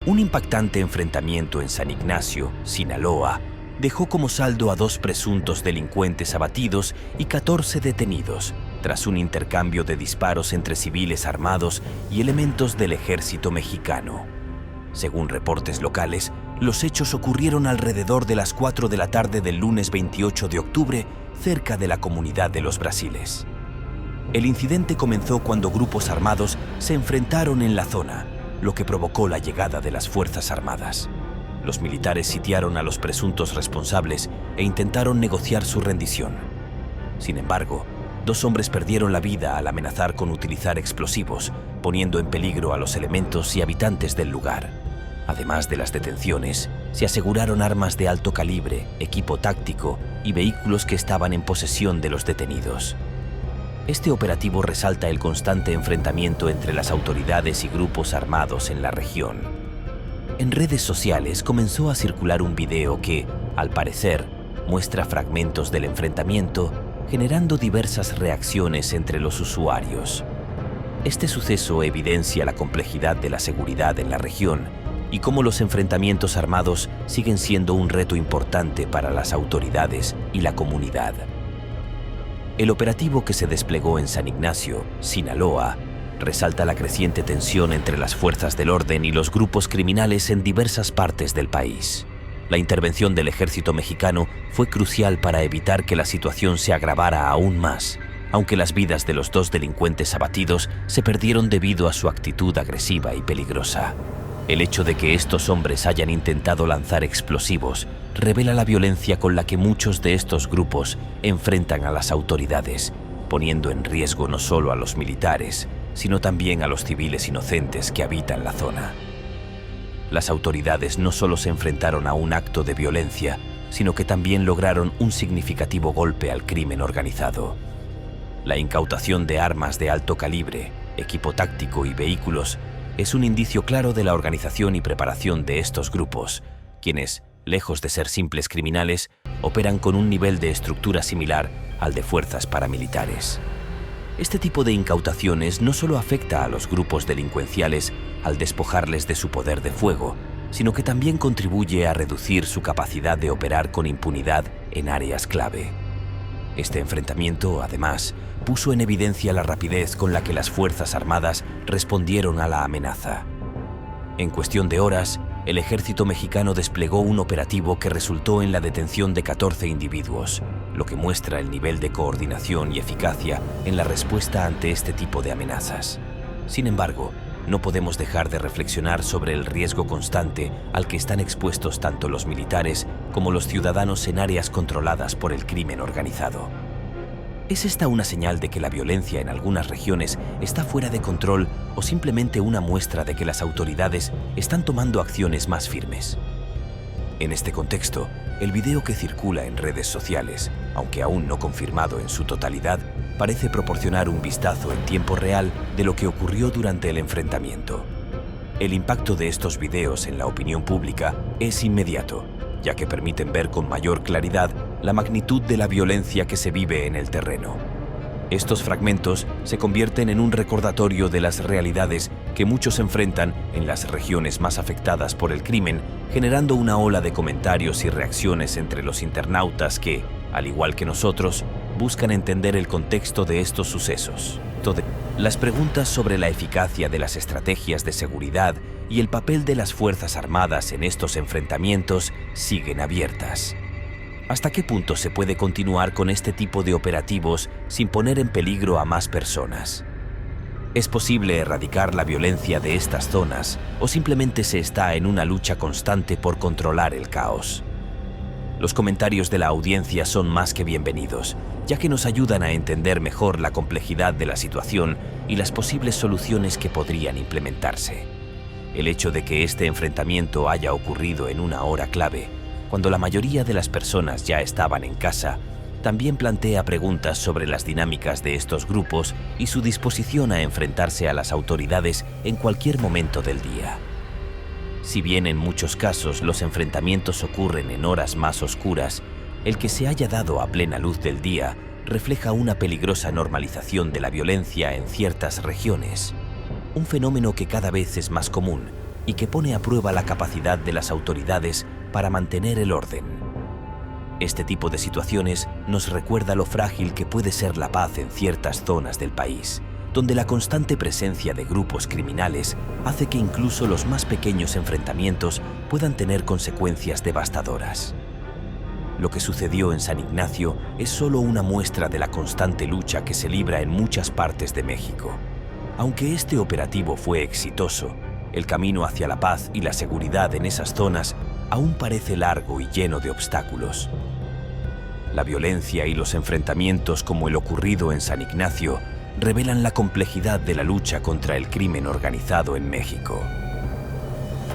Un impactante enfrentamiento en San Ignacio, Sinaloa, dejó como saldo a 2 presuntos delincuentes abatidos y 14 detenidos, tras un intercambio de disparos entre civiles armados y elementos del ejército mexicano. Según reportes locales, los hechos ocurrieron alrededor de las 4 de la tarde del lunes 28 de octubre, cerca de la comunidad de Los Brasiles. El incidente comenzó cuando grupos armados se enfrentaron en la zona, lo que provocó la llegada de las Fuerzas Armadas. Los militares sitiaron a los presuntos responsables e intentaron negociar su rendición. Sin embargo, 2 hombres perdieron la vida al amenazar con utilizar explosivos, poniendo en peligro a los elementos y habitantes del lugar. Además de las detenciones, se aseguraron armas de alto calibre, equipo táctico y vehículos que estaban en posesión de los detenidos. Este operativo resalta el constante enfrentamiento entre las autoridades y grupos armados en la región. En redes sociales comenzó a circular un video que, al parecer, muestra fragmentos del enfrentamiento, generando diversas reacciones entre los usuarios. Este suceso evidencia la complejidad de la seguridad en la región y cómo los enfrentamientos armados siguen siendo un reto importante para las autoridades y la comunidad. El operativo que se desplegó en San Ignacio, Sinaloa, resalta la creciente tensión entre las fuerzas del orden y los grupos criminales en diversas partes del país. La intervención del ejército mexicano fue crucial para evitar que la situación se agravara aún más, aunque las vidas de los 2 delincuentes abatidos se perdieron debido a su actitud agresiva y peligrosa. El hecho de que estos hombres hayan intentado lanzar explosivos revela la violencia con la que muchos de estos grupos enfrentan a las autoridades, poniendo en riesgo no solo a los militares, sino también a los civiles inocentes que habitan la zona. Las autoridades no solo se enfrentaron a un acto de violencia, sino que también lograron un significativo golpe al crimen organizado. La incautación de armas de alto calibre, equipo táctico y vehículos es un indicio claro de la organización y preparación de estos grupos, quienes, lejos de ser simples criminales, operan con un nivel de estructura similar al de fuerzas paramilitares. Este tipo de incautaciones no solo afecta a los grupos delincuenciales al despojarles de su poder de fuego, sino que también contribuye a reducir su capacidad de operar con impunidad en áreas clave. Este enfrentamiento, además, puso en evidencia la rapidez con la que las Fuerzas Armadas respondieron a la amenaza. En cuestión de horas, el ejército mexicano desplegó un operativo que resultó en la detención de 14 individuos, lo que muestra el nivel de coordinación y eficacia en la respuesta ante este tipo de amenazas. Sin embargo, no podemos dejar de reflexionar sobre el riesgo constante al que están expuestos tanto los militares como los ciudadanos en áreas controladas por el crimen organizado. ¿Es esta una señal de que la violencia en algunas regiones está fuera de control o simplemente una muestra de que las autoridades están tomando acciones más firmes? En este contexto, el video que circula en redes sociales, aunque aún no confirmado en su totalidad, parece proporcionar un vistazo en tiempo real de lo que ocurrió durante el enfrentamiento. El impacto de estos videos en la opinión pública es inmediato, ya que permiten ver con mayor claridad la magnitud de la violencia que se vive en el terreno. Estos fragmentos se convierten en un recordatorio de las realidades que muchos enfrentan en las regiones más afectadas por el crimen, generando una ola de comentarios y reacciones entre los internautas que, al igual que nosotros, buscan entender el contexto de estos sucesos. Las preguntas sobre la eficacia de las estrategias de seguridad y el papel de las Fuerzas Armadas en estos enfrentamientos siguen abiertas. ¿Hasta qué punto se puede continuar con este tipo de operativos sin poner en peligro a más personas? ¿Es posible erradicar la violencia de estas zonas o simplemente se está en una lucha constante por controlar el caos? Los comentarios de la audiencia son más que bienvenidos, ya que nos ayudan a entender mejor la complejidad de la situación y las posibles soluciones que podrían implementarse. El hecho de que este enfrentamiento haya ocurrido en una hora clave, cuando la mayoría de las personas ya estaban en casa, también plantea preguntas sobre las dinámicas de estos grupos y su disposición a enfrentarse a las autoridades en cualquier momento del día. Si bien en muchos casos los enfrentamientos ocurren en horas más oscuras, el que se haya dado a plena luz del día refleja una peligrosa normalización de la violencia en ciertas regiones, un fenómeno que cada vez es más común y que pone a prueba la capacidad de las autoridades para mantener el orden. Este tipo de situaciones nos recuerda lo frágil que puede ser la paz en ciertas zonas del país, donde la constante presencia de grupos criminales hace que incluso los más pequeños enfrentamientos puedan tener consecuencias devastadoras. Lo que sucedió en San Ignacio es solo una muestra de la constante lucha que se libra en muchas partes de México. Aunque este operativo fue exitoso, el camino hacia la paz y la seguridad en esas zonas aún parece largo y lleno de obstáculos. La violencia y los enfrentamientos como el ocurrido en San Ignacio revelan la complejidad de la lucha contra el crimen organizado en México.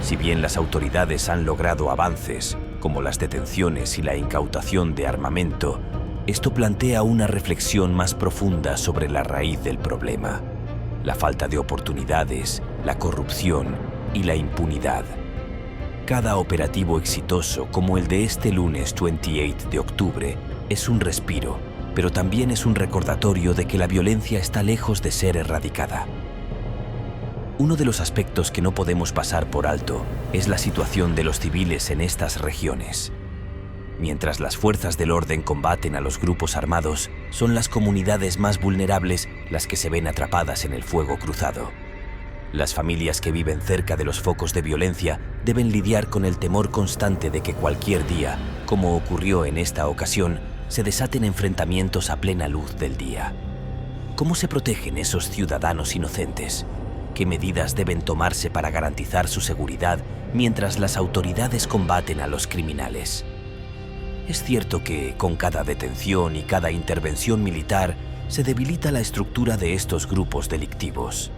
Si bien las autoridades han logrado avances, como las detenciones y la incautación de armamento, esto plantea una reflexión más profunda sobre la raíz del problema: la falta de oportunidades, la corrupción y la impunidad. Cada operativo exitoso, como el de este lunes 28 de octubre, es un respiro, pero también es un recordatorio de que la violencia está lejos de ser erradicada. Uno de los aspectos que no podemos pasar por alto es la situación de los civiles en estas regiones. Mientras las fuerzas del orden combaten a los grupos armados, son las comunidades más vulnerables las que se ven atrapadas en el fuego cruzado. Las familias que viven cerca de los focos de violencia deben lidiar con el temor constante de que cualquier día, como ocurrió en esta ocasión, se desaten enfrentamientos a plena luz del día. ¿Cómo se protegen esos ciudadanos inocentes? ¿Qué medidas deben tomarse para garantizar su seguridad mientras las autoridades combaten a los criminales? Es cierto que, con cada detención y cada intervención militar, se debilita la estructura de estos grupos delictivos.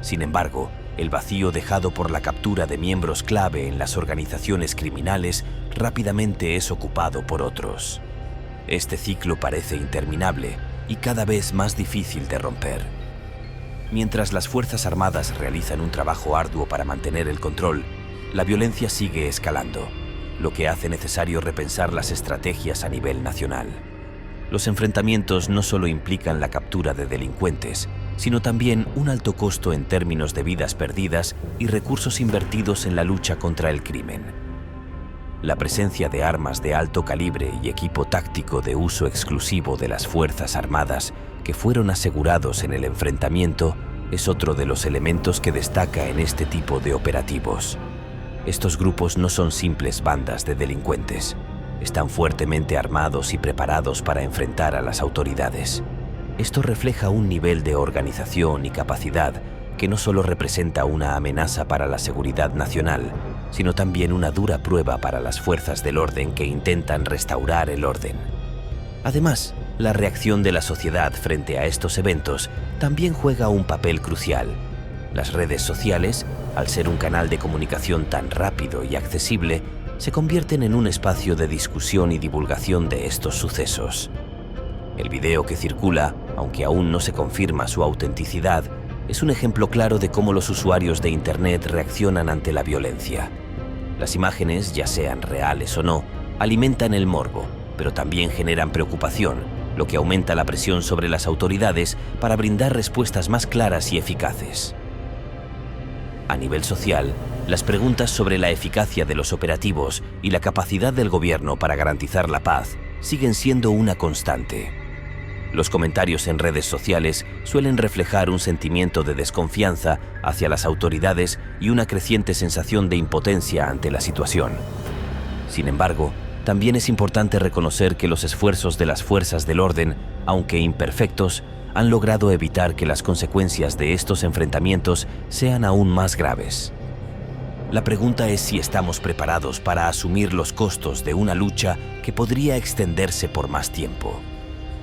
Sin embargo, el vacío dejado por la captura de miembros clave en las organizaciones criminales rápidamente es ocupado por otros. Este ciclo parece interminable y cada vez más difícil de romper. Mientras las Fuerzas Armadas realizan un trabajo arduo para mantener el control, la violencia sigue escalando, lo que hace necesario repensar las estrategias a nivel nacional. Los enfrentamientos no solo implican la captura de delincuentes, sino también un alto costo en términos de vidas perdidas y recursos invertidos en la lucha contra el crimen. La presencia de armas de alto calibre y equipo táctico de uso exclusivo de las Fuerzas Armadas que fueron asegurados en el enfrentamiento es otro de los elementos que destaca en este tipo de operativos. Estos grupos no son simples bandas de delincuentes. Están fuertemente armados y preparados para enfrentar a las autoridades. Esto refleja un nivel de organización y capacidad que no solo representa una amenaza para la seguridad nacional, sino también una dura prueba para las fuerzas del orden que intentan restaurar el orden. Además, la reacción de la sociedad frente a estos eventos también juega un papel crucial. Las redes sociales, al ser un canal de comunicación tan rápido y accesible, se convierten en un espacio de discusión y divulgación de estos sucesos. El video que circula, aunque aún no se confirma su autenticidad, es un ejemplo claro de cómo los usuarios de Internet reaccionan ante la violencia. Las imágenes, ya sean reales o no, alimentan el morbo, pero también generan preocupación, lo que aumenta la presión sobre las autoridades para brindar respuestas más claras y eficaces. A nivel social, las preguntas sobre la eficacia de los operativos y la capacidad del gobierno para garantizar la paz siguen siendo una constante. Los comentarios en redes sociales suelen reflejar un sentimiento de desconfianza hacia las autoridades y una creciente sensación de impotencia ante la situación. Sin embargo, también es importante reconocer que los esfuerzos de las fuerzas del orden, aunque imperfectos, han logrado evitar que las consecuencias de estos enfrentamientos sean aún más graves. La pregunta es si estamos preparados para asumir los costos de una lucha que podría extenderse por más tiempo.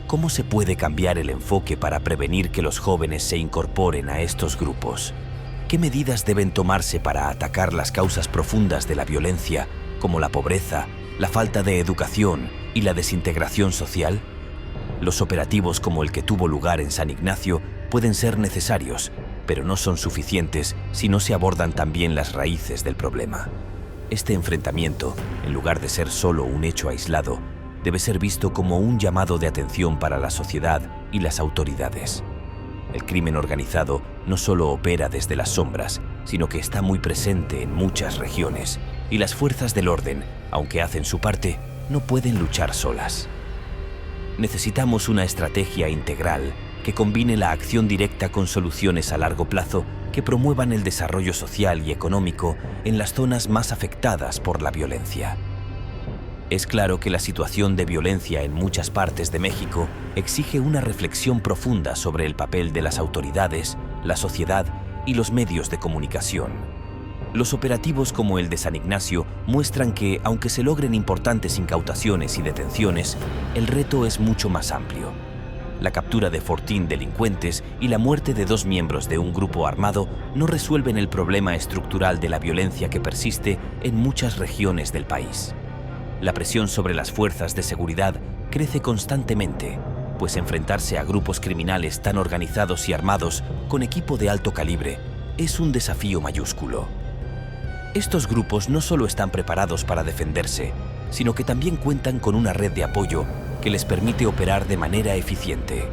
¿Cómo se puede cambiar el enfoque para prevenir que los jóvenes se incorporen a estos grupos? ¿Qué medidas deben tomarse para atacar las causas profundas de la violencia, como la pobreza, la falta de educación y la desintegración social? Los operativos como el que tuvo lugar en San Ignacio pueden ser necesarios, pero no son suficientes si no se abordan también las raíces del problema. Este enfrentamiento, en lugar de ser solo un hecho aislado, debe ser visto como un llamado de atención para la sociedad y las autoridades. El crimen organizado no solo opera desde las sombras, sino que está muy presente en muchas regiones, y las fuerzas del orden, aunque hacen su parte, no pueden luchar solas. Necesitamos una estrategia integral que combine la acción directa con soluciones a largo plazo que promuevan el desarrollo social y económico en las zonas más afectadas por la violencia. Es claro que la situación de violencia en muchas partes de México exige una reflexión profunda sobre el papel de las autoridades, la sociedad y los medios de comunicación. Los operativos como el de San Ignacio muestran que, aunque se logren importantes incautaciones y detenciones, el reto es mucho más amplio. La captura de 14 delincuentes y la muerte de 2 miembros de un grupo armado no resuelven el problema estructural de la violencia que persiste en muchas regiones del país. La presión sobre las fuerzas de seguridad crece constantemente, pues enfrentarse a grupos criminales tan organizados y armados con equipo de alto calibre es un desafío mayúsculo. Estos grupos no solo están preparados para defenderse, sino que también cuentan con una red de apoyo que les permite operar de manera eficiente.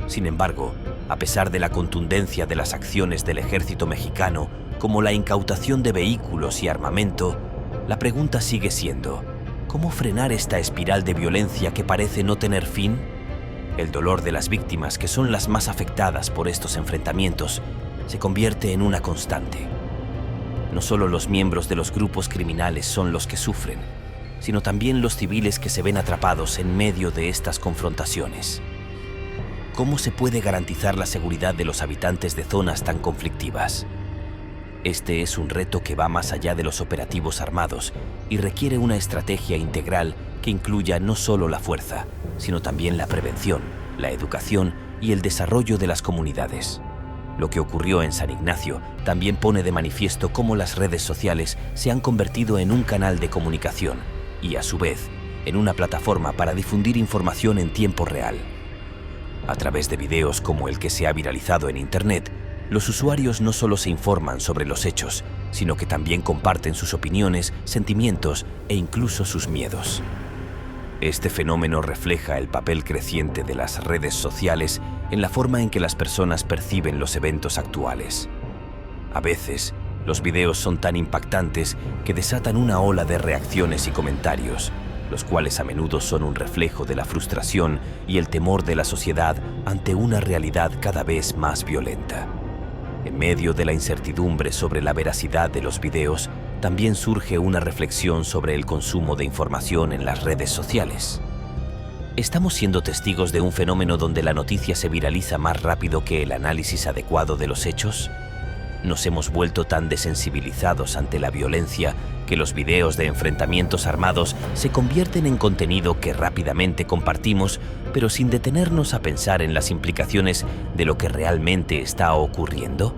Sin embargo, a pesar de la contundencia de las acciones del ejército mexicano, como la incautación de vehículos y armamento, la pregunta sigue siendo: ¿cómo frenar esta espiral de violencia que parece no tener fin? El dolor de las víctimas, que son las más afectadas por estos enfrentamientos, se convierte en una constante. No solo los miembros de los grupos criminales son los que sufren, sino también los civiles que se ven atrapados en medio de estas confrontaciones. ¿Cómo se puede garantizar la seguridad de los habitantes de zonas tan conflictivas? Este es un reto que va más allá de los operativos armados y requiere una estrategia integral que incluya no solo la fuerza, sino también la prevención, la educación y el desarrollo de las comunidades. Lo que ocurrió en San Ignacio también pone de manifiesto cómo las redes sociales se han convertido en un canal de comunicación y, a su vez, en una plataforma para difundir información en tiempo real. A través de videos como el que se ha viralizado en Internet, los usuarios no solo se informan sobre los hechos, sino que también comparten sus opiniones, sentimientos e incluso sus miedos. Este fenómeno refleja el papel creciente de las redes sociales en la forma en que las personas perciben los eventos actuales. A veces, los videos son tan impactantes que desatan una ola de reacciones y comentarios, los cuales a menudo son un reflejo de la frustración y el temor de la sociedad ante una realidad cada vez más violenta. En medio de la incertidumbre sobre la veracidad de los videos, también surge una reflexión sobre el consumo de información en las redes sociales. ¿Estamos siendo testigos de un fenómeno donde la noticia se viraliza más rápido que el análisis adecuado de los hechos? ¿Nos hemos vuelto tan desensibilizados ante la violencia que los videos de enfrentamientos armados se convierten en contenido que rápidamente compartimos, pero sin detenernos a pensar en las implicaciones de lo que realmente está ocurriendo?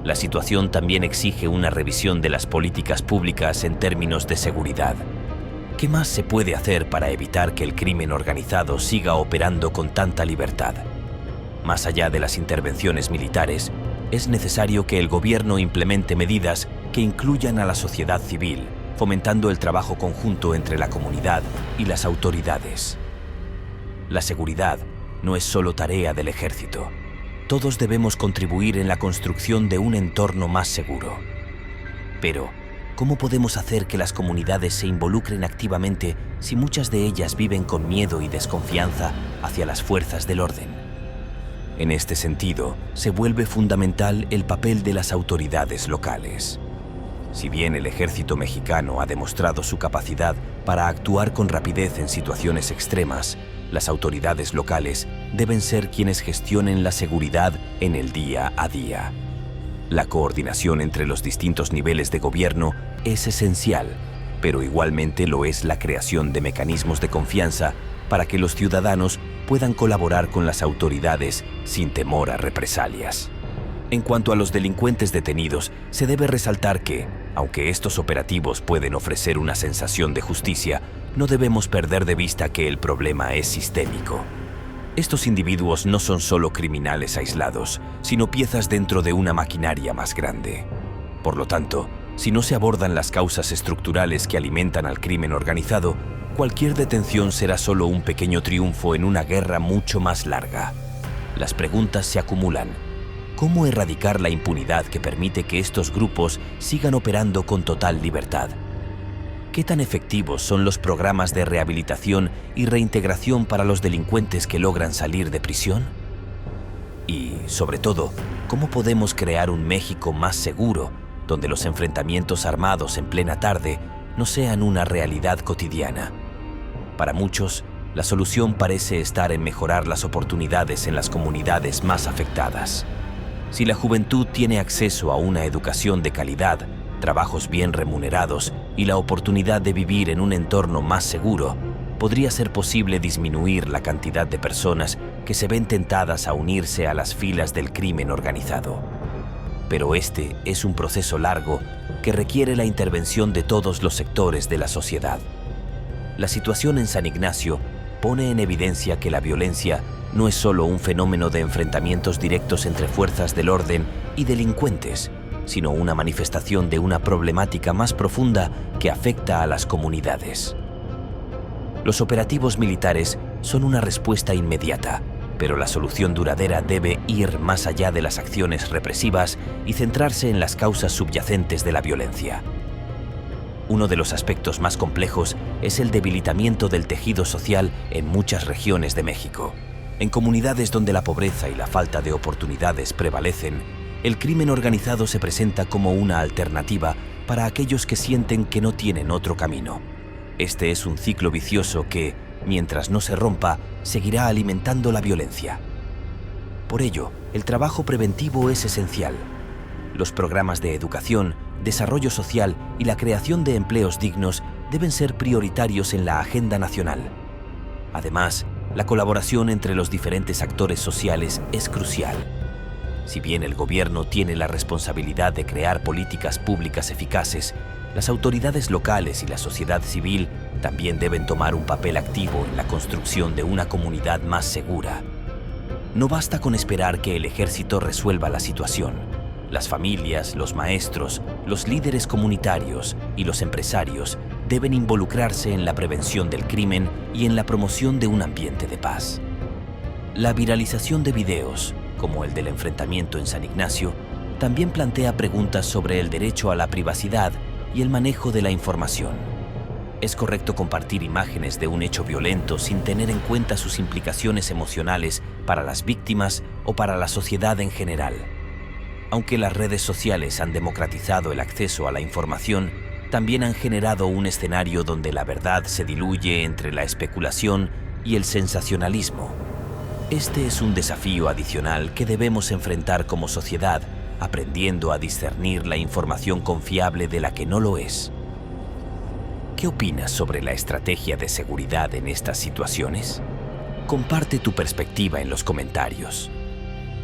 La situación también exige una revisión de las políticas públicas en términos de seguridad. ¿Qué más se puede hacer para evitar que el crimen organizado siga operando con tanta libertad? Más allá de las intervenciones militares, es necesario que el gobierno implemente medidas que incluyan a la sociedad civil, fomentando el trabajo conjunto entre la comunidad y las autoridades. La seguridad no es solo tarea del ejército. Todos debemos contribuir en la construcción de un entorno más seguro. Pero, ¿cómo podemos hacer que las comunidades se involucren activamente si muchas de ellas viven con miedo y desconfianza hacia las fuerzas del orden? En este sentido, se vuelve fundamental el papel de las autoridades locales. Si bien el ejército mexicano ha demostrado su capacidad para actuar con rapidez en situaciones extremas, las autoridades locales deben ser quienes gestionen la seguridad en el día a día. La coordinación entre los distintos niveles de gobierno es esencial, pero igualmente lo es la creación de mecanismos de confianza para que los ciudadanos puedan colaborar con las autoridades sin temor a represalias. En cuanto a los delincuentes detenidos, se debe resaltar que, aunque estos operativos pueden ofrecer una sensación de justicia, no debemos perder de vista que el problema es sistémico. Estos individuos no son solo criminales aislados, sino piezas dentro de una maquinaria más grande. Por lo tanto, si no se abordan las causas estructurales que alimentan al crimen organizado, cualquier detención será solo un pequeño triunfo en una guerra mucho más larga. Las preguntas se acumulan. ¿cómo erradicar la impunidad que permite que estos grupos sigan operando con total libertad? ¿Qué tan efectivos son los programas de rehabilitación y reintegración para los delincuentes que logran salir de prisión? Y, sobre todo, ¿cómo podemos crear un México más seguro, donde los enfrentamientos armados en plena tarde no sean una realidad cotidiana? Para muchos, la solución parece estar en mejorar las oportunidades en las comunidades más afectadas. Si la juventud tiene acceso a una educación de calidad, trabajos bien remunerados y la oportunidad de vivir en un entorno más seguro, podría ser posible disminuir la cantidad de personas que se ven tentadas a unirse a las filas del crimen organizado. Pero este es un proceso largo que requiere la intervención de todos los sectores de la sociedad. La situación en San Ignacio pone en evidencia que la violencia no es solo un fenómeno de enfrentamientos directos entre fuerzas del orden y delincuentes, sino una manifestación de una problemática más profunda que afecta a las comunidades. Los operativos militares son una respuesta inmediata, pero la solución duradera debe ir más allá de las acciones represivas y centrarse en las causas subyacentes de la violencia. Uno de los aspectos más complejos es el debilitamiento del tejido social en muchas regiones de México. En comunidades donde la pobreza y la falta de oportunidades prevalecen, el crimen organizado se presenta como una alternativa para aquellos que sienten que no tienen otro camino. Este es un ciclo vicioso que, mientras no se rompa, seguirá alimentando la violencia. Por ello, el trabajo preventivo es esencial. Los programas de educación, desarrollo social y la creación de empleos dignos deben ser prioritarios en la agenda nacional. Además, la colaboración entre los diferentes actores sociales es crucial. Si bien el gobierno tiene la responsabilidad de crear políticas públicas eficaces, las autoridades locales y la sociedad civil también deben tomar un papel activo en la construcción de una comunidad más segura. No basta con esperar que el ejército resuelva la situación. Las familias, los maestros, los líderes comunitarios y los empresarios deben involucrarse en la prevención del crimen y en la promoción de un ambiente de paz. La viralización de videos, como el del enfrentamiento en San Ignacio, también plantea preguntas sobre el derecho a la privacidad y el manejo de la información. ¿Es correcto compartir imágenes de un hecho violento sin tener en cuenta sus implicaciones emocionales para las víctimas o para la sociedad en general? Aunque las redes sociales han democratizado el acceso a la información, también han generado un escenario donde la verdad se diluye entre la especulación y el sensacionalismo. Este es un desafío adicional que debemos enfrentar como sociedad, aprendiendo a discernir la información confiable de la que no lo es. ¿Qué opinas sobre la estrategia de seguridad en estas situaciones? Comparte tu perspectiva en los comentarios.